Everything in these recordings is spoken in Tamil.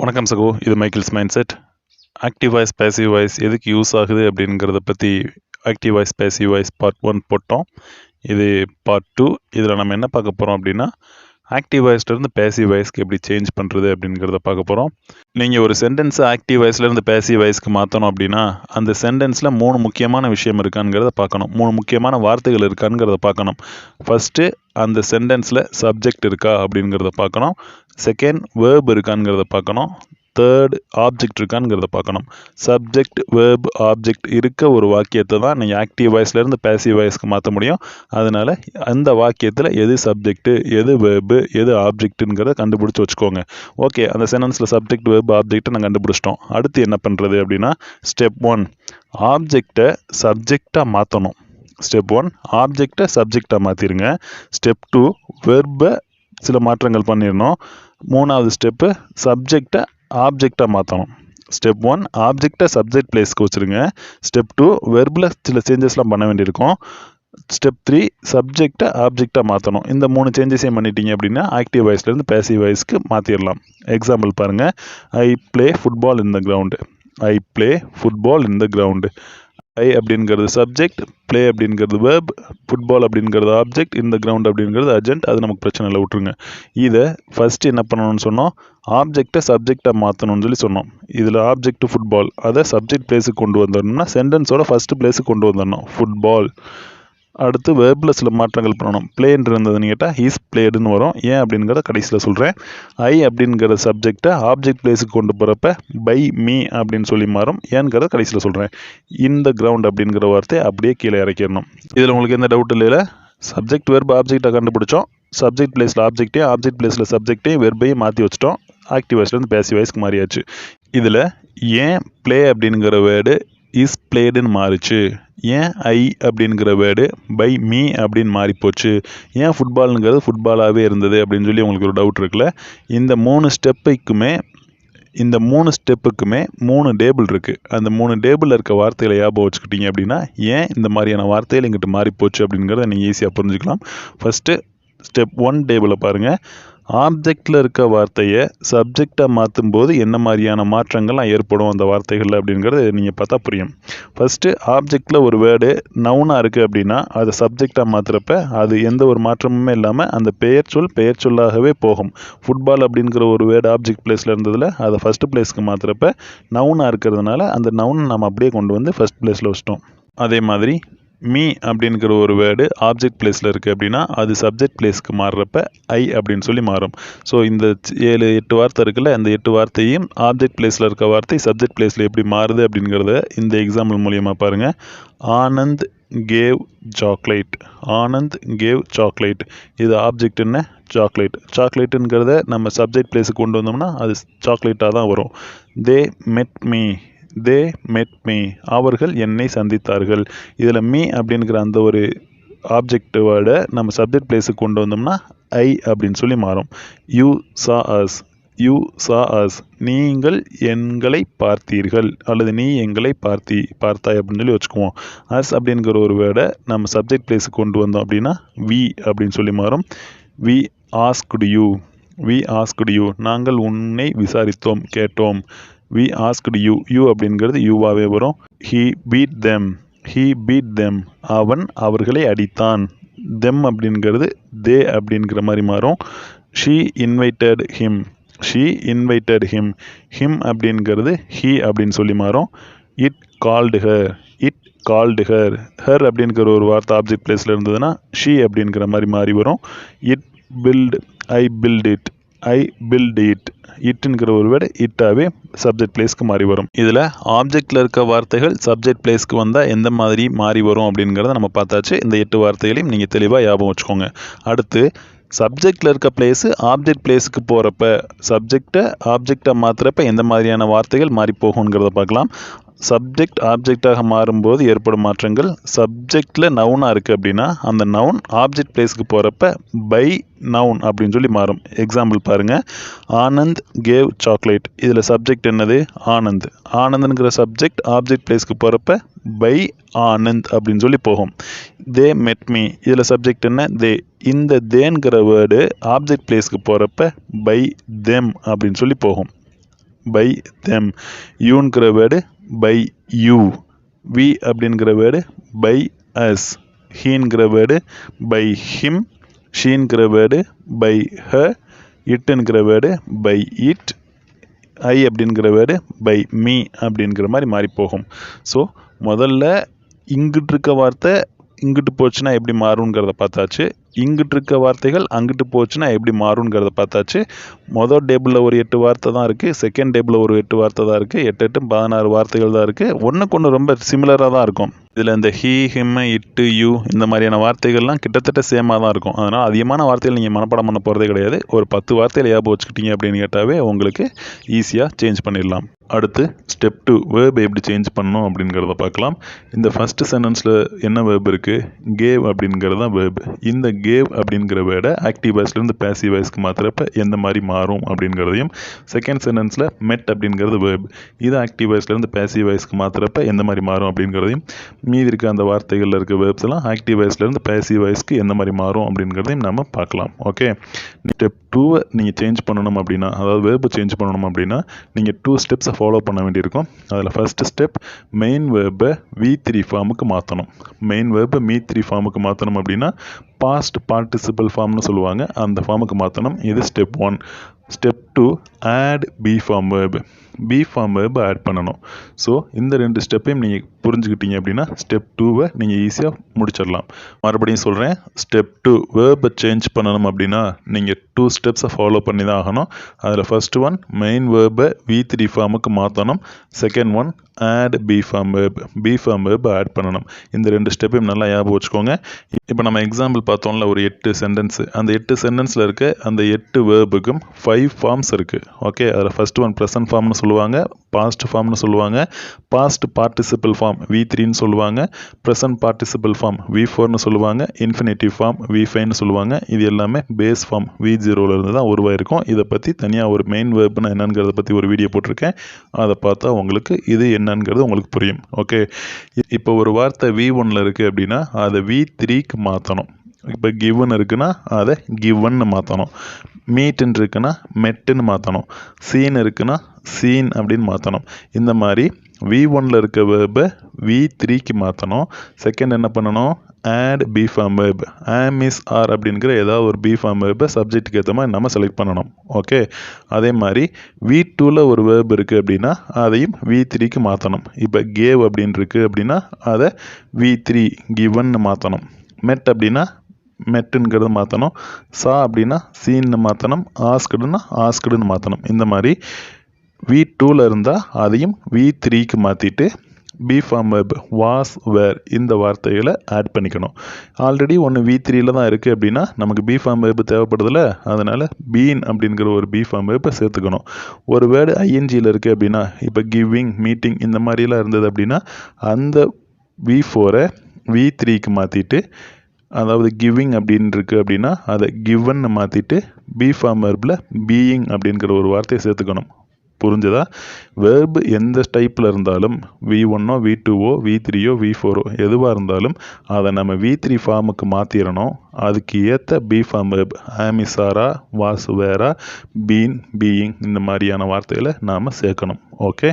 வணக்கம் சகோ, இது Michael's mind set. Active voice passive voice எதுக்கு யூஸ் ஆகுது அப்படிங்கிறத பற்றி active voice passive voice part 1 போட்டோம். இது பார்ட் 2. இதில் நம்ம என்ன பார்க்க போகிறோம் அப்படின்னா, ஆக்டிவ் வாய்ஸ்லேருந்து பேசிவ் வாய்ஸ்க்கு எப்படி சேஞ்ச் பண்ணுறது அப்படிங்கிறத பார்க்க போகிறோம். நீங்கள் ஒரு சென்டென்ஸை ஆக்டிவ் வாய்ஸ்லேருந்து பேசிவ் வாய்ஸ்க்கு மாற்றணும் அப்படின்னா, அந்த சென்டென்ஸில் 3 முக்கியமான விஷயம் இருக்காங்கிறத பார்க்கணும். 3 முக்கியமான வார்த்தைகள் இருக்காங்கிறத பார்க்கணும். ஃபஸ்ட்டு, அந்த சென்டென்ஸில் சப்ஜெக்ட் இருக்கா அப்படிங்கிறத பார்க்கணும். செகண்ட், வேர்ப் இருக்காங்கிறத பார்க்கணும். தேர்ட், ஆப்ஜெக்ட் இருக்காங்கிறத பார்க்கணும். சப்ஜெக்ட், வேர்ப், ஆப்ஜெக்ட் இருக்க ஒரு வாக்கியத்தை தான் நீங்கள் ஆக்டிவ் வாய்ஸ்லேருந்து பேசிவ் வாய்ஸ்க்கு மாற்ற முடியும். அதனால் அந்த வாக்கியத்தில் எது சப்ஜெக்ட்டு, எது வேர்பு, எது ஆப்ஜெக்ட்டுங்கிறத கண்டுபிடிச்சி வச்சுக்கோங்க. ஓகே, அந்த சென்டென்ஸில் சப்ஜெக்ட், வேர்ப், ஆப்ஜெக்ட்டை நான் கண்டுபிடிச்சிட்டோம். அடுத்து என்ன பண்ணுறது அப்படின்னா, ஸ்டெப் 1, ஆப்ஜெக்டை சப்ஜெக்டாக மாற்றணும். ஸ்டெப் 1, ஆப்ஜெக்டை சப்ஜெக்டாக மாற்றிடுங்க. ஸ்டெப் 2, வெர்பை சில மாற்றங்கள் பண்ணிடணும். 3வது ஸ்டெப்பு, சப்ஜெக்டை ஆப்ஜெக்டாக மாற்றணும். ஸ்டெப் 1, ஆப்ஜெக்டை சப்ஜெக்ட் பிளேஸ்க்கு வச்சுருங்க. ஸ்டெப் 2, வெர்பில் சில சேஞ்சஸ்லாம் பண்ண வேண்டியிருக்கும். ஸ்டெப் 3, சப்ஜெக்டை ஆப்ஜெக்டாக மாற்றணும். இந்த 3 சேஞ்சஸையும் பண்ணிட்டீங்க அப்படின்னா ஆக்டிவ் வாய்ஸ்லேருந்து பேசிவ் வாய்ஸ்க்கு மாற்றிடலாம். எக்ஸாம்பிள் பாருங்கள். I play football in the ground. I play football in the ground. I அப்படிங்கிறது சப்ஜெக்ட், ப்ளே அப்படிங்கிறது வேர்ப், ஃபுட்பால் அப்படிங்கிறது ஆப்ஜெக்ட், இந்த கிரவுண்ட் அப்படிங்கிறது அர்ஜென்ட். அது நமக்கு பிரச்சனை இல்லை, விட்டுருங்க. இதை ஃபஸ்ட்டு என்ன பண்ணணும்னு சொன்னோம், ஆப்ஜெக்டை சப்ஜெக்டாக மாற்றணும்னு சொன்னோம். இதில் ஆப்ஜெக்ட் ஃபுட்பால், அதை சப்ஜெக்ட் பிளேஸுக்கு கொண்டு வந்துடணும்னா சென்டென்ஸோட ஃபஸ்ட்டு பிளேஸுக்கு கொண்டு வந்துடணும், ஃபுட்பால். அடுத்து வேர்பில் சில மாற்றங்கள் பண்ணணும். பிளேன்னு இருந்ததுன்னு கேட்டால் ஹீஸ் பிளேடுன்னு வரும். ஏன் அப்படிங்கிறத கடைசியில் சொல்கிறேன். ஐ அப்படிங்கிற சப்ஜெக்டை ஆப்ஜெக்ட் பிளேஸுக்கு கொண்டு போகிறப்ப பை மீ அப்படின்னு சொல்லி மாறும். ஏங்கிறத கடைசியில் சொல்கிறேன். இந்த கிரவுண்ட் அப்படிங்கிற வார்த்தை அப்படியே கீழே இறக்கிடணும். இதில் உங்களுக்கு எந்த டவுட் இல்லை. சப்ஜெக்ட், வெர்ப், ஆப்ஜெக்டை கண்டுபிடிச்சோம். சப்ஜெக்ட் பிளேஸில் ஆப்ஜெக்டையும், ஆப்ஜெக்ட் பிளேஸில் சப்ஜெக்டையும், வெர்பையும் மாற்றி வச்சிட்டோம். ஆக்டிவ் வாய்ஸ்லேருந்து பேசிவ் வாய்ஸ்க்கு மாறியாச்சு. இதில் ஏன் ப்ளே அப்படிங்கிற வேர்டு இஸ் பிளேடுன்னு மாறுச்சு, ஏன் ஐ அப்படிங்கிற வேர்டு பை மீ அப்படின்னு மாறிப்போச்சு, ஏன் ஃபுட்பாலுங்கிறது ஃபுட்பாலாகவே இருந்தது அப்படின்னு சொல்லி உங்களுக்கு ஒரு டவுட் இருக்குல்ல. இந்த 3 ஸ்டெப்புக்குமே 3 டேபிள் இருக்குது. அந்த 3 டேபிளில் இருக்க வார்த்தைகளை ஞாபகம் வச்சுக்கிட்டீங்க அப்படின்னா ஏன் இந்த மாதிரியான வார்த்தைகள் இங்கிட்டு மாறிப்போச்சு அப்படிங்கிறத நீங்கள் ஈஸியாக புரிஞ்சுக்கலாம். ஃபஸ்ட்டு ஸ்டெப் 1 டேபிளை பாருங்கள். ஆப்ஜெக்டில் இருக்க வார்த்தையை சப்ஜெக்டாக மாற்றும் போது என்ன மாதிரியான மாற்றங்கள்லாம் ஏற்படும் அந்த வார்த்தைகளில் அப்படிங்கிறது நீங்கள் பார்த்தா புரியும். ஃபஸ்ட்டு, ஆப்ஜெக்டில் ஒரு வேர்டு நவுனாக இருக்குது அப்படின்னா அதை சப்ஜெக்டாக மாற்றுறப்ப அது எந்த ஒரு மாற்றமுமே இல்லாமல் அந்த பெயர் சொல்லாகவே போகும். ஃபுட்பால் அப்படிங்கிற ஒரு வேர்டு ஆப்ஜெக்ட் பிளேஸில் இருந்ததில் அதை ஃபஸ்ட்டு பிளேஸ்க்கு மாற்றுறப்ப நவுனாக இருக்கிறதுனால அந்த நவுன் நம்ம அப்படியே கொண்டு வந்து ஃபஸ்ட் பிளேஸில் வச்சிட்டோம். அதே மாதிரி மீ அப்படிங்கிற ஒரு வேர்டு ஆப்ஜெக்ட் பிளேஸில் இருக்குது அப்படின்னா அது சப்ஜெக்ட் பிளேஸ்க்கு மாறுறப்ப ஐ அப்படின்னு சொல்லி மாறும். ஸோ இந்த 7-8 வார்த்தை இருக்குல்ல, அந்த 8 வார்த்தையும் ஆப்ஜெக்ட் பிளேஸில் இருக்க வார்த்தை சப்ஜெக்ட் பிளேஸில் எப்படி மாறுது அப்படிங்கிறத இந்த எக்ஸாம்பிள் மூலியமாக பாருங்கள். Anand gave chocolate. Anand gave chocolate. இது ஆப்ஜெக்ட் என்ன, சாக்லேட். சாக்லேட்டுங்கிறத நம்ம சப்ஜெக்ட் பிளேஸுக்கு கொண்டு வந்தோம்னா அது சாக்லேட்டாக தான் வரும். தே மெட் மீ. தே மெட் மீ. அவர்கள் என்னை சந்தித்தார்கள். இதில் மீ அப்படிங்கிற அந்த ஒரு ஆப்ஜெக்ட் வேர்டை நம்ம சப்ஜெக்ட் பிளேஸுக்கு கொண்டு வந்தோம்னா ஐ அப்படின்னு சொல்லி மாறும். யூ சா அஸ். யூ சா அஸ். நீங்கள் எங்களை பார்த்தீர்கள் அல்லது நீ எங்களை பார்த்தாய் அப்படின்னு சொல்லி வச்சுக்குவோம். அஸ் அப்படிங்கிற ஒரு வேர்டை நம்ம சப்ஜெக்ட் பிளேஸுக்கு கொண்டு வந்தோம் அப்படின்னா வி அப்படின்னு சொல்லி மாறும். We asked you. We asked you. நாங்கள் உன்னை விசாரித்தோம், கேட்டோம். We asked you. யூ அப்படிங்கிறது யூவாகவே வரும். He beat them. He beat them. அவன் அவர்களை அடித்தான். தெம் அப்படிங்கிறது தே அப்படிங்கிற மாதிரி மாறும். She invited him. She invited him. Him அப்படிங்கிறது ஹீ அப்படின்னு சொல்லி மாறும். It called her. It called her. Her அப்படிங்கிற ஒரு வார்த்தை ஆப்ஜெக்ட் பிளேஸில் இருந்ததுன்னா ஷீ அப்படிங்கிற மாதிரி மாறி வரும். It built. I built it. I built it. இட்டுங்கிற ஒரு வேர்டு இட்டாவே சப்ஜெக்ட் பிளேஸ்க்கு மாறி வரும். இதில் ஆப்ஜெக்டில் இருக்க வார்த்தைகள் சப்ஜெக்ட் பிளேஸ்க்கு வந்தால் எந்த மாதிரி மாறி வரும் அப்படிங்கிறத நம்ம பார்த்தாச்சு. இந்த 8 வார்த்தைகளையும் நீங்கள் தெளிவாக ஞாபகம் வச்சுக்கோங்க. அடுத்து, சப்ஜெக்டில் இருக்க பிளேஸு ஆப்ஜெக்ட் பிளேஸுக்கு போகிறப்ப சப்ஜெக்டை ஆப்ஜெக்டாக மாற்றுறப்ப எந்த மாதிரியான வார்த்தைகள் மாறி போகுங்கிறத பார்க்கலாம். சப்ஜெக்ட் ஆப்ஜெக்டாக மாறும்போது ஏற்படும் மாற்றங்கள். சப்ஜெக்டில் நவுனாக இருக்குது அப்படின்னா அந்த நவுன் ஆப்ஜெக்ட் பிளேஸ்க்கு போகிறப்ப பை நவுன் அப்படின்னு சொல்லி மாறும். எக்ஸாம்பிள் பாருங்கள். Anand gave chocolate. இதில் சப்ஜெக்ட் என்னது, ஆனந்த். ஆனந்த்ங்கிற சப்ஜெக்ட் ஆப்ஜெக்ட் பிளேஸ்க்கு போகிறப்ப பை ஆனந்த் அப்படின்னு சொல்லி போகும். தே மெட் மீ. இதில் சப்ஜெக்ட் என்ன, தே. இந்த தேங்கிற வேர்டு ஆப்ஜெக்ட் பிளேஸ்க்கு போகிறப்ப பை தெம் அப்படின்னு சொல்லி போகும். பை தெம், யூங்கிற வேர்டு பை யூ, வி அப்படிங்கிற வேர்டு பை அஸ், ஹீன்கிற வேர்டு பை ஹிம், ஷீன்கிற வேர்டு பை ஹ, இட்டுங்கிற வேர்டு பை இட், ஐ அப்படிங்கிற வேர்டு பை மீ அப்படிங்கிற மாதிரி மாறி போகும். ஸோ முதல்ல இங்கிட்டு இருக்க வார்த்தை இங்கிட்டு போச்சுன்னா எப்படி மாறுங்கிறத பார்த்தாச்சு. இங்கிட்டு இருக்க வார்த்தைகள் அங்கிட்டு போச்சுன்னா எப்படி மாறுங்கிறத பார்த்தாச்சு. மொதல் டேபிளில் ஒரு 8 வார்த்தை தான் இருக்குது, செகண்ட் டேபிளில் ஒரு 8 வார்த்தை தான் இருக்குது, 8 16 வார்த்தைகள் தான் இருக்குது. ஒன்றுக்கு ஒன்று ரொம்ப சிமிலராக தான் இருக்கும். இதில் இந்த ஹீ, ஹிம், இட்டு, யூ இந்த மாதிரியான வார்த்தைகள்லாம் கிட்டத்தட்ட சேமாக தான் இருக்கும். அதனால் அதிகமான வார்த்தைகள் நீங்கள் மனப்பாடம் பண்ண போகிறதே கிடையாது. ஒரு 10 வார்த்தைகள் ஞாபகம் வச்சுக்கிட்டீங்க அப்படின்னு கேட்டாவே உங்களுக்கு ஈஸியாக சேஞ்ச் பண்ணிடலாம். அடுத்து ஸ்டெப் 2 வேர்பை எப்படி சேஞ்ச் பண்ணணும் அப்படிங்கிறத பார்க்கலாம். இந்த ஃபஸ்ட்டு சென்டென்ஸில் என்ன வேர்ப் இருக்குது? கேவ் அப்படிங்கிறது தான் வேர்ப். இந்த கேவ் அப்படிங்கிற வேர்டை ஆக்டிவ் வாய்ஸ்லேருந்து பேசிவ் வாய்ஸ்க்கு மாற்றுறப்ப எந்த மாதிரி மாறும் அப்படிங்கிறதையும், செகண்ட் சென்டென்ஸில் மெட் அப்படிங்கிறது வேர்ப், இது ஆக்டிவ் வாய்ஸ்லேருந்து பேசிவ் வாய்ஸ்க்கு மாற்றுறப்ப எந்த மாதிரி மாறும் அப்படிங்கிறதையும், மீதி இருக்க அந்த வார்த்தைகளில் இருக்க வேர்ப்ஸ் எல்லாம் ஆக்டிவ் வாய்ஸ்லேருந்து பேசிவ் வாய்ஸ்க்கு எந்த மாதிரி மாறும் அப்படிங்கிறதையும் நம்ம பார்க்கலாம். ஓகே, ஸ்டெப் 2வை நீங்கள் சேஞ்ச் பண்ணணும் அப்படின்னா, அதாவது வேர்பை சேஞ்ச் பண்ணணும் அப்படின்னா நீங்கள் 2 ஸ்டெப்ஸை ஃபாலோ பண்ண வேண்டியிருக்கும். அதில் ஃபஸ்ட்டு ஸ்டெப் மெயின் வேர்பை V3 ஃபார்முக்கு மாற்றணும். மெயின் வேர்பை V3 ஃபார்முக்கு மாற்றணும் அப்படின்னா பாஸ்ட் பார்ட்டிசிபிள் ஃபார்ம்னு சொல்லுவாங்க, அந்த ஃபார்முக்கு மாற்றணும். இது step 1. Step 2 add be form verb, be form வேர்பை ஆட் பண்ணணும். ஸோ இந்த 2 ஸ்டெப்பையும் நீங்கள் புரிஞ்சுக்கிட்டீங்க அப்படின்னா ஸ்டெப் 2வை நீங்கள் ஈஸியாக முடிச்சிடலாம். மறுபடியும் சொல்கிறேன், ஸ்டெப் 2 வேர்பை சேஞ்ச் பண்ணணும் அப்படின்னா நீங்கள் 2 ஸ்டெப்ஸை ஃபாலோ பண்ணி தான் ஆகணும். அதில் ஃபஸ்ட் ஒன் மெயின் வேர்பை V3 ஃபார்முக்கு மாற்றணும். Second one add be form verb, be form வேர்பை ஆட் பண்ணணும். இந்த 2 ஸ்டெப்பையும் நல்லா ஞாபகம் வச்சுக்கோங்க. இப்போ நம்ம எக்ஸாம்பிள் பார்த்தோம்ல ஒரு 8 சென்டென்ஸு, அந்த 8 சென்டென்ஸில் இருக்க அந்த 8 வேர்புக்கும் 5 ஃபார்ம்ஸ் இருக்குது. ஓகே, அதில் ஃபஸ்ட் ஒன் ப்ரெசன்ட் ஃபார்ம்னு சொல்லுவாங்க, பாஸ்ட் ஃபார்ம்னு சொல்லுவாங்க, பாஸ்ட் பார்ட்டிசிபிள் ஃபார்ம் V3ன்னு சொல்லுவாங்க, ப்ரெசன்ட் பார்ட்டிசிபிள் ஃபார்ம் V4ன்னு சொல்லுவாங்க, இன்ஃபினிட்டிவ் ஃபார்ம் V5ன்னு சொல்லுவாங்க. இது எல்லாமே பேஸ் ஃபார்ம் V0லேருந்து தான் உருவாயிருக்கும். இதை பற்றி தனியாக ஒரு மெயின் வேர்ப்னா என்னங்கிறத பற்றி ஒரு வீடியோ போட்டிருக்கேன், அதை பார்த்தா உங்களுக்கு இது என்னங்கிறது உங்களுக்கு புரியும். ஓகே, இப்போ ஒரு வார்த்தை V1ல் இருக்குது அப்படின்னா அதை V3க்கு மாற்றணும். இப்போ கிவன் இருக்குன்னா அதை கிவன்னு மாற்றணும். மீட்டுன்னு இருக்குன்னா மெட்டுன்னு மாற்றணும். சீன் இருக்குன்னா சீன் அப்படின்னு மாற்றணும். இந்த மாதிரி V1ல் இருக்க வேர்பை V3க்கு மாற்றணும். செகண்ட் என்ன பண்ணணும்? Add be form verb, am is are அப்படிங்கிற ஏதாவது ஒரு பி ஃபார்ம் வேர்பை சப்ஜெக்ட்டுக்கு ஏற்ற மாதிரி நம்ம செலக்ட் பண்ணணும். ஓகே, அதே மாதிரி V2ல் ஒரு வேர்ப் இருக்குது அப்படின்னா அதையும் V3க்கு மாற்றணும். இப்போ கேவ் அப்படின்னு இருக்குது அப்படின்னா அதை V3 கிவன்னு மாற்றணும். மெட் அப்படின்னா மெட்டுங்கிறது மாற்றணும். சா அப்படின்னா சீன்னு மாற்றணும். ஆஸ்குடுன்னா ஆஸ்குடுன்னு மாற்றணும். இந்த மாதிரி V2ல் இருந்தால் அதையும் V3க்கு மாற்றிட்டு பி ஃபார்ம் வேர்ப் வாஸ் வேர் இந்த வார்த்தைகளை ஆட் பண்ணிக்கணும். ஆல்ரெடி ஒன்று V3ல் தான் இருக்குது அப்படின்னா நமக்கு பி ஃபார்ம் வேர்ப் தேவைப்படுதில்ல, அதனால் பீன் அப்படிங்கிற ஒரு பி ஃபார்ம் வேர்ப்பை சேர்த்துக்கணும். ஒரு வேர்டு ஐஎன்ஜியில் இருக்குது அப்படின்னா, இப்போ கிவிங், மீட்டிங் இந்த மாதிரிலாம் இருந்தது அப்படின்னா அந்த V4-ஐ V3க்கு மாற்றிட்டு, அதாவது கிவிங் அப்படின்னு இருக்குது அப்படின்னா அதை கிவன்னு மாற்றிட்டு பி ஃபார்ம் வேர்பில் பீயிங் அப்படிங்கிற ஒரு வார்த்தையை சேர்த்துக்கணும். புரிஞ்சதா? வேர்பு எந்த டைப்பில் இருந்தாலும் V1ஓ V2ஓ V3ஓ V4ஓ எதுவாக இருந்தாலும் அதை நம்ம V3 ஃபார்முக்கு மாற்றிடணும். அதுக்கு ஏற்ற பி ஃபார்ம் வேர்ப் ஆமிசாரா, வாஸ் வேரா, பீன், பீயிங் இந்த மாதிரியான வார்த்தைகளை நாம் சேர்க்கணும். ஓகே,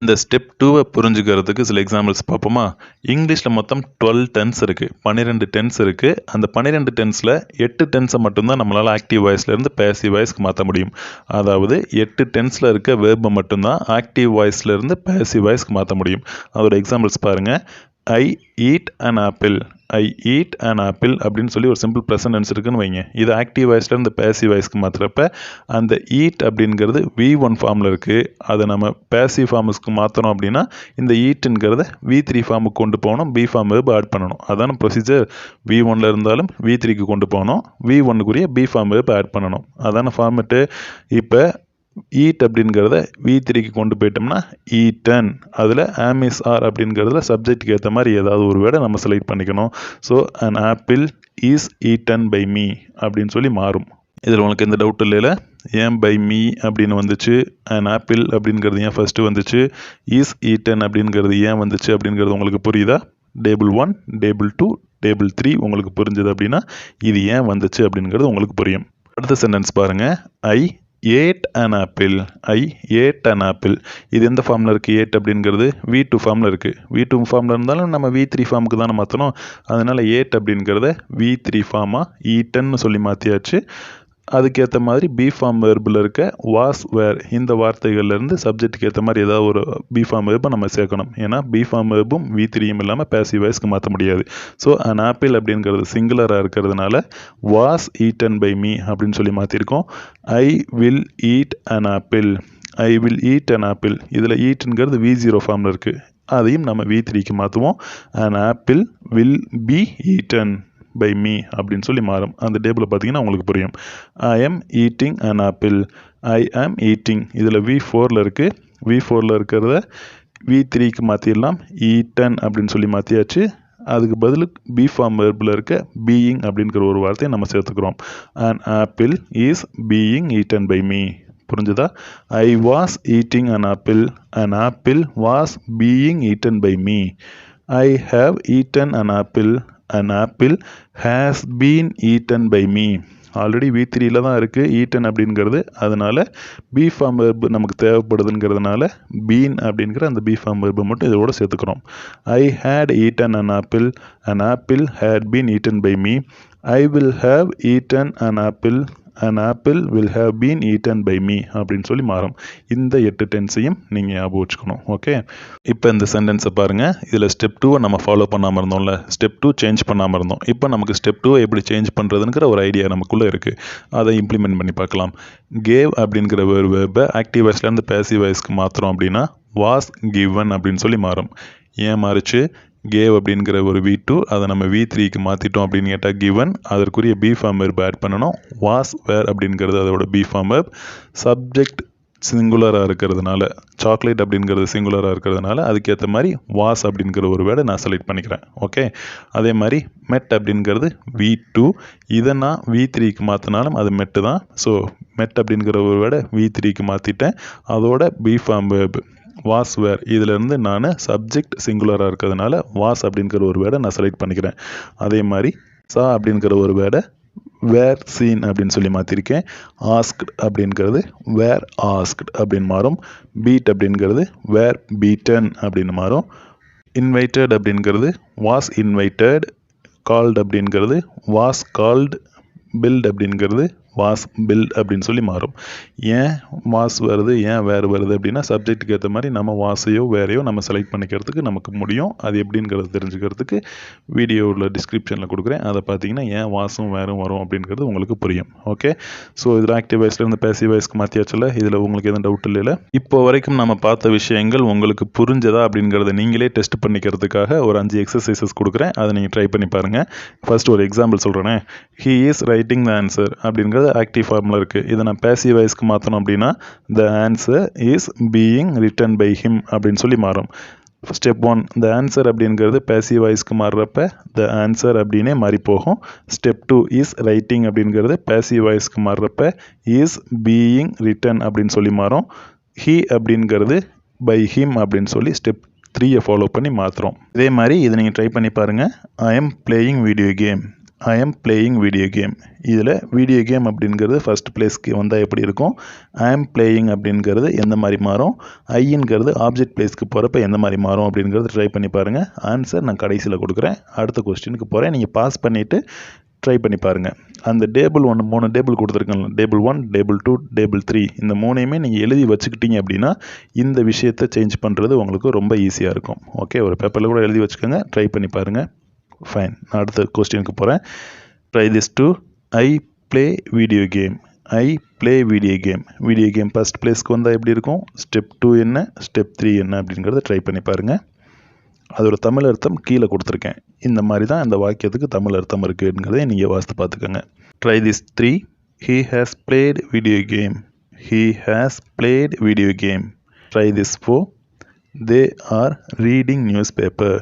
இந்த ஸ்டெப் 2வை புரிஞ்சுக்கிறதுக்கு சில எக்ஸாம்பிள்ஸ் பார்ப்போமா? இங்கிலீஷில் மொத்தம் 12 டென்ஸ் இருக்குது, 12 டென்ஸ் இருக்குது. அந்த 12 டென்ஸில் 8 டென்ஸை மட்டும்தான் நம்மளால் ஆக்டிவ் வாய்ஸ்லேருந்து பேசிவ் வாய்ஸ்க்கு மாற்ற முடியும். அதாவது 8 டென்ஸில் இருக்க வேர்பை மட்டும்தான் ஆக்டிவ் வாய்ஸ்லேருந்து பேசிவ் வாய்ஸ்க்கு மாற்ற முடியும். அதோட எக்ஸாம்பிள்ஸ் பாருங்கள். I eat an apple, I eat an apple அப்படின்னு சொல்லி ஒரு சிம்பிள் ப்ரெசன்ட் டென்ஸ் இருக்குன்னு வைங்க. இது ஆக்டிவ் வாய்ஸ்லேருந்து பேசிவ் வாய்ஸ்க்கு மாற்றுறப்ப அந்த ஈட் அப்படிங்கிறது V1 ஃபார்மில் இருக்குது, அதை நம்ம பேசிவ் ஃபார்முக்கு மாற்றணும் அப்படின்னா இந்த ஈட்டுங்கிறத V3 ஃபார்முக்கு கொண்டு போகணும், பி ஃபார்ம் வேர்ப் ஆட் பண்ணணும். அதான ப்ரொசீஜர். V1ல் இருந்தாலும் V3க்கு கொண்டு போகணும், V1க்குரிய பி ஃபார்ம் வேர்ப் ஆட் பண்ணணும். அதான ஃபார்மெட்டு. இப்போ ஈட் அப்படிங்கிறத V3க்கு கொண்டு போயிட்டோம்னா ஈட்டன், அதில் ஆமிஸ் ஆர் அப்படிங்கிறதுல சப்ஜெக்ட்டுக்கு ஏற்ற மாதிரி ஏதாவது ஒரு வேர்டை நம்ம செலக்ட் பண்ணிக்கணும். So an apple is eaten by me அப்படின்னு சொல்லி மாறும். இதில் உங்களுக்கு எந்த டவுட் இல்லைல்ல? ஏன் பை மீ அப்படின்னு வந்துச்சு, அன் ஆப்பிள் அப்படிங்கிறது ஏன் ஃபஸ்ட்டு வந்துச்சு, இஸ் ஈட்டன் அப்படிங்கிறது ஏன் வந்துச்சு அப்படிங்கிறது உங்களுக்கு புரியுதா? டேபிள் 1, டேபிள் 2, டேபிள் 3 உங்களுக்கு புரிஞ்சுது அப்படின்னா இது ஏன் வந்துச்சு அப்படிங்கிறது உங்களுக்கு புரியும். அடுத்த சென்டென்ஸ் பாருங்கள். ஐ ate an apple. I ate an apple. இது எந்த ஃபார்மில் இருக்குது? ate அப்படிங்கிறது V2 ஃபார்மில் இருக்குது. V2 ஃபார்மில் இருந்தாலும் நம்ம V3 ஃபார்முக்கு தானே மாற்றணும். அதனால் ate அப்படிங்கிறத V3 ஃபார்மாக eaten சொல்லி மாற்றியாச்சு. அதுக்கேற்ற மாதிரி பி ஃபார்ம் வெர்பில் இருக்க வாஸ் வேர் இந்த வார்த்தைகள்லேருந்து சப்ஜெக்ட்டுக்கு ஏற்ற மாதிரி ஏதாவது ஒரு பி ஃபார்ம் வெர்பை நம்ம சேர்க்கணும். ஏன்னா பி ஃபார்ம் வெர்பும் V3யும் இல்லாமல் பேசிவ் வாய்ஸ்க்கு மாற்ற முடியாது. ஸோ an apple அப்படிங்கிறது சிங்குலராக இருக்கிறதுனால வாஸ் ஈட்டன் பை மீ அப்படின்னு சொல்லி மாற்றிருக்கோம். I will eat an apple. I will eat an apple. இதில் ஈட்டுங்கிறது V0 ஃபார்மில் இருக்குது. அதையும் நம்ம V3க்கு மாற்றுவோம். an apple will be eaten by me அப்படின்னு சொல்லி மாறும். அந்த டேபிளில் பார்த்தீங்கன்னா உங்களுக்கு புரியும். ஐ ஆம் ஈட்டிங் an apple. ஐ ஆம் ஈட்டிங் இதில் V4ல் இருக்குது. V4ல் இருக்கிறத V3க்கு மாற்றிடலாம். ஈட்டன் அப்படின்னு சொல்லி மாற்றியாச்சு. அதுக்கு பதில் பி ஃபார்ம் வெர்பில் இருக்க பீயிங் அப்படிங்கிற ஒரு வார்த்தையை நம்ம சேர்த்துக்கிறோம். an apple is being eaten by me. புரிஞ்சுதா? I was eating an apple. an apple was being eaten by me. I have eaten an apple. an apple has been eaten by me. Already V3ல தான் இருக்குது ஈட்டன் அப்படிங்கிறது. அதனால் பி ஃபார்ம் வெர்பு நமக்கு தேவைப்படுதுங்கிறதுனால பீன் அப்படிங்கிற அந்த பி ஃபார்ம் வெர்பு மட்டும் இதோட சேர்த்துக்கிறோம். I had eaten an apple. an apple had been eaten by me. I will have eaten an apple. an apple will have been eaten by me அப்படின்னு சொல்லி மாறும். இந்த 8 டென்ஸையும் நீங்கள் ஞாபகம் வச்சுக்கணும். ஓகே, இப்போ இந்த சென்டென்ஸை பாருங்கள். இதில் ஸ்டெப் 2 நம்ம ஃபாலோ பண்ணாமல் இருந்தோம்ல, ஸ்டெப் 2 சேஞ்ச் பண்ணாமல் இருந்தோம். இப்போ நமக்கு ஸ்டெப் 2 எப்படி சேஞ்ச் பண்ணுறதுங்கிற ஒரு ஐடியா நமக்குள்ளே இருக்குது. அதை இம்ப்ளிமெண்ட் பண்ணி பார்க்கலாம். கேவ் அப்படிங்கிற ஒரு வேர்பை ஆக்டிவ் வாய்ஸ்லேருந்து பேசிவ் வாய்ஸ்க்கு மாற்றுறோம் அப்படின்னா வாஸ் கிவன் அப்படின்னு சொல்லி மாறும். ஏன் மாறுச்சு? கேவ் அப்படிங்கிற ஒரு V2 அதை நம்ம V3க்கு மாற்றிட்டோம் அப்படின்னு கேட்டால் கிவன், அதற்குரிய பி ஃபார்ம் வெர்ப் ஆட் பண்ணணும். வாஸ் வேர் அப்படிங்கிறது அதோட பி ஃபார்ம் வெர்ப். சப்ஜெக்ட் சிங்குலராக இருக்கிறதுனால, சாக்லேட் அப்படிங்கிறது சிங்குலராக இருக்கிறதுனால அதுக்கேற்ற மாதிரி வாஸ் அப்படிங்கிற ஒரு வேர்டை நான் செலக்ட் பண்ணிக்கிறேன். ஓகே, அதே மாதிரி மெட் அப்படிங்கிறது V2, இதை நான் V3க்கு மாற்றினாலும் அது மெட்டு தான். ஸோ மெட் அப்படிங்கிற ஒரு வேர்டை V3க்கு மாற்றிட்டேன். அதோட பி ஃபார்ம் வெர்ப் வாஸ் வேர், இதிலேருந்து நான் சப்ஜெக்ட் சிங்குலராக இருக்கிறதுனால வாஸ் அப்படிங்கிற ஒரு வேர்டை நான் செலக்ட் பண்ணிக்கிறேன். அதே மாதிரி சா அப்படிங்கிற ஒரு வேர்டை வேர் சீன் அப்படின்னு சொல்லி மாற்றிருக்கேன். ஆஸ்க்ட் அப்படிங்கிறது வேர் ஆஸ்க்ட் அப்படின்னு மாறும். பீட் அப்படிங்கிறது வேர் பீட்டன் அப்படின்னு மாறும். இன்வைட்டட் அப்படிங்கிறது வாஸ் இன்வைட்டட். கால்டு அப்படிங்கிறது வாஸ் கால்டு. பில்ட் அப்படிங்கிறது வாஸ் பில்ட் அப்படின்னு சொல்லி மாறும். ஏன் வாஸ் வருது, ஏன் வேறு வருது அப்படின்னா சப்ஜெக்ட்டுக்கு ஏற்ற மாதிரி நம்ம வாஸையோ வேறையோ நம்ம செலக்ட் பண்ணிக்கிறதுக்கு நமக்கு முடியும். அது எப்படிங்கிறது தெரிஞ்சுக்கிறதுக்கு வீடியோவில் டிஸ்கிரிப்ஷனில் கொடுக்குறேன். அதை பார்த்தீங்கன்னா ஏன் வாஸும் வேறும் வரும் அப்படிங்கிறது உங்களுக்கு புரியும். ஓகே, ஸோ இதில் ஆக்டிவ் வாய்ஸ்லேருந்து பேசிவ் வாய்ஸ்க்கு மாற்றியாச்சுல, இதில் உங்களுக்கு எதுவும் டவுட் இல்லைல்ல? இப்போ வரைக்கும் நம்ம பார்த்த விஷயங்கள் உங்களுக்கு புரிஞ்சதா அப்படிங்கிறத நீங்களே டெஸ்ட் பண்ணிக்கிறதுக்காக ஒரு 5 எக்ஸசைசஸ் கொடுக்குறேன். அதை நீங்கள் ட்ரை பண்ணி பாருங்கள். ஃபர்ஸ்ட் ஒரு எக்ஸாம்பிள் சொல்கிறேனே. He is writing the answer அப்படிங்கிறது ஆக்டிவ் ஃபார்மில் இருக்குது. இதை நான் பேசிவ் வாய்ஸ்க்கு மாற்றணும் அப்படின்னா the answer is being written by him அப்படின்னு சொல்லி மாறும். ஸ்டெப் 1, த ஆன்சர் அப்படிங்கிறது பேசிவ் வாய்ஸ்க்கு மாறுறப்ப த ஆன்சர் அப்படின்னே மாறி போகும். ஸ்டெப் 2 இஸ் ரைட்டிங் அப்படிங்கிறது பேசிவ் வாய்ஸ்க்கு மாறுறப்ப இஸ் பீயிங் ரிட்டன் அப்படின்னு சொல்லி மாறும். ஹீ அப்படிங்கிறது பை ஹிம் அப்படின்னு சொல்லி ஸ்டெப் 3 ஃபாலோ பண்ணி மாற்றுறோம். இதே மாதிரி இதை நீங்கள் ட்ரை பண்ணி பாருங்கள். I am playing video game. I am playing video game. இதில் வீடியோ கேம் அப்படிங்கிறது ஃபஸ்ட் பிளேஸ்க்கு வந்தால் எப்படி இருக்கும், ஐ எம் பிளேயிங் அப்படிங்கிறது எந்த மாதிரி மாறும், ஐங்கிறது ஆப்ஜெக்ட் பிளேஸ்க்கு போகிறப்ப எந்த மாதிரி மாறும் அப்படிங்கிறது ட்ரை பண்ணி பாருங்கள். ஆன்சர் நான் கடைசியில் கொடுக்குறேன். அடுத்த கொஸ்டினுக்கு போகிறேன். நீங்கள் பாஸ் பண்ணிவிட்டு ட்ரை பண்ணி பாருங்கள். அந்த டேபிள் 3 டேபிள் கொடுத்துருக்கேன். டேபிள் 1, டேபிள் 2, டேபிள் 3 இந்த 3ஐயுமே நீங்கள் எழுதி வச்சுக்கிட்டீங்க அப்படின்னா இந்த விஷயத்தை சேஞ்ச் பண்ணுறது உங்களுக்கு ரொம்ப ஈஸியாக இருக்கும். ஓகே, ஒரு பேப்பரில் கூட எழுதி வச்சுக்கோங்க. ட்ரை பண்ணி பாருங்கள். ஃபைன், நான் அடுத்த கொஸ்டினுக்கு போகிறேன். Try this to I play video game. I play video game. Video game first பிளேஸ்க்கு வந்தால் எப்படி இருக்கும், ஸ்டெப் 2 என்ன, ஸ்டெப் 3 என்ன அப்படிங்கிறத ட்ரை பண்ணி பாருங்கள். அதோட தமிழ் அர்த்தம் கீழே கொடுத்துருக்கேன். இந்த மாதிரி தான் இந்த வாக்கியத்துக்கு தமிழ் அர்த்தம் இருக்குங்கிறதை நீங்கள் வாசித்து பார்த்துக்கோங்க. Try this 3. He has plate video game. He has plate video game. Try this 4. They are reading news paper.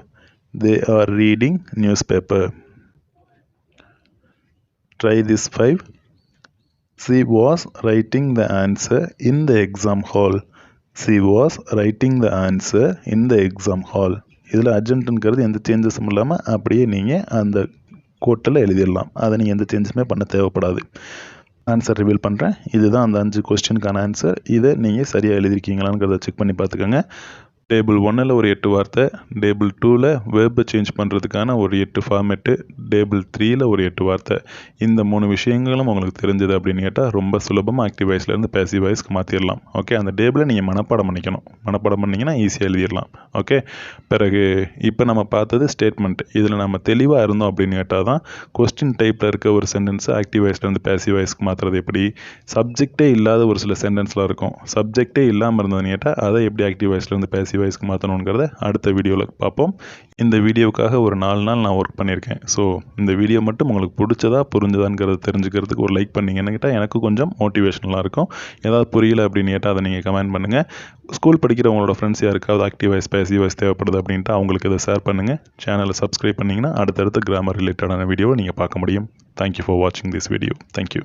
They are reading newspaper. Try this 5. She was writing the answer in the exam hall. She was writing the answer in the exam hall. இதில் அர்ஜென்ட்டுங்கிறது எந்த சேஞ்சஸும் இல்லாமல் அப்படியே நீங்கள் அந்த கோட்டில் எழுதிடலாம். அதை நீங்கள் எந்த சேஞ்சஸுமே பண்ண தேவைப்படாது. ஆன்சர் ரிவீல் பண்ணுறேன். இதுதான் அந்த 5 கொஸ்டினுக்கான ஆன்சர். இதை நீங்கள் சரியாக எழுதிருக்கீங்களாங்கிறத செக் பண்ணி பார்த்துக்கோங்க. டேபிள் 1ல் ஒரு 8 வார்த்தை, டேபிள் 2ல் வேர்பை சேஞ்ச் பண்ணுறதுக்கான ஒரு 8 ஃபார்மேட்டு, டேபிள் 3ல் ஒரு 8 வார்த்தை. இந்த 3 விஷயங்களும் உங்களுக்கு தெரிஞ்சது அப்படின்னு கேட்டால் ரொம்ப சுலபமாக ஆக்டிவ் வாய்ஸ்லேருந்து பேசிவ் வாய்ஸ்க்கு மாற்றிடலாம். ஓகே, அந்த டேபிளை நீங்கள் மனப்பாடம் பண்ணிக்கணும். மனப்பாடம் பண்ணிங்கன்னா ஈஸியாக எழுதிடலாம். ஓகே, பிறகு இப்போ நம்ம பார்த்தது ஸ்டேட்மெண்ட். இதில் நம்ம தெளிவாக இருந்தோம் அப்படின்னு கேட்டால் தான் கொஸ்டின் டைப்பில் இருக்க ஒரு சென்டென்ஸை ஆக்டிவ் வாய்ஸ்லேருந்து பேசிவ் வாய்ஸ்க்கு மாற்றுறது எப்படி, சப்ஜெக்டே இல்லாத ஒரு சில சென்டென்ஸ்லாம் இருக்கும், சப்ஜெக்டே இல்லாமல் இருந்ததுன்னு கேட்டால் அதை எப்படி ஆக்டிவ் வாய்ஸ்லேருந்து பேசிவ் வாய்ஸ்க்கு மாற்றணுங்கிறத அடுத்த வீடியோவில் பார்ப்போம். இந்த வீடியோவுக்காக ஒரு 4 நாள் நான் ஒர்க் பண்ணியிருக்கேன். ஸோ இந்த வீடியோ மட்டும் உங்களுக்கு பிடிச்சதா புரிஞ்சதாங்கிறத தெரிஞ்சுக்கிறதுக்கு ஒரு லைக் பண்ணிங்கன்னு கேட்டால் எனக்கு கொஞ்சம் மோட்டிவேஷனலாக இருக்கும். ஏதாவது புரியல அப்படின்னு கேட்டால் அதை நீங்கள் கமெண்ட் பண்ணுங்கள். ஸ்கூல் படிக்கிற உங்களோட ஃப்ரெண்ட்ஸ் யாருக்காவது ஆக்டிவ் வாய்ஸ் பேசிவ் வாய்ஸ் தேவைப்படுது அப்படின்ட்டு அவங்களுக்கு இதை ஷேர் பண்ணுங்கள். சேனலை சப்ஸ்கிரைப் பண்ணிங்கன்னா அடுத்தடுத்த கிராமர் ரிலேட்டடான வீடியோவை நீங்கள் பார்க்க முடியும். தேங்க்யூ ஃபார் வாட்சிங் திஸ் வீடியோ. தேங்க்யூ.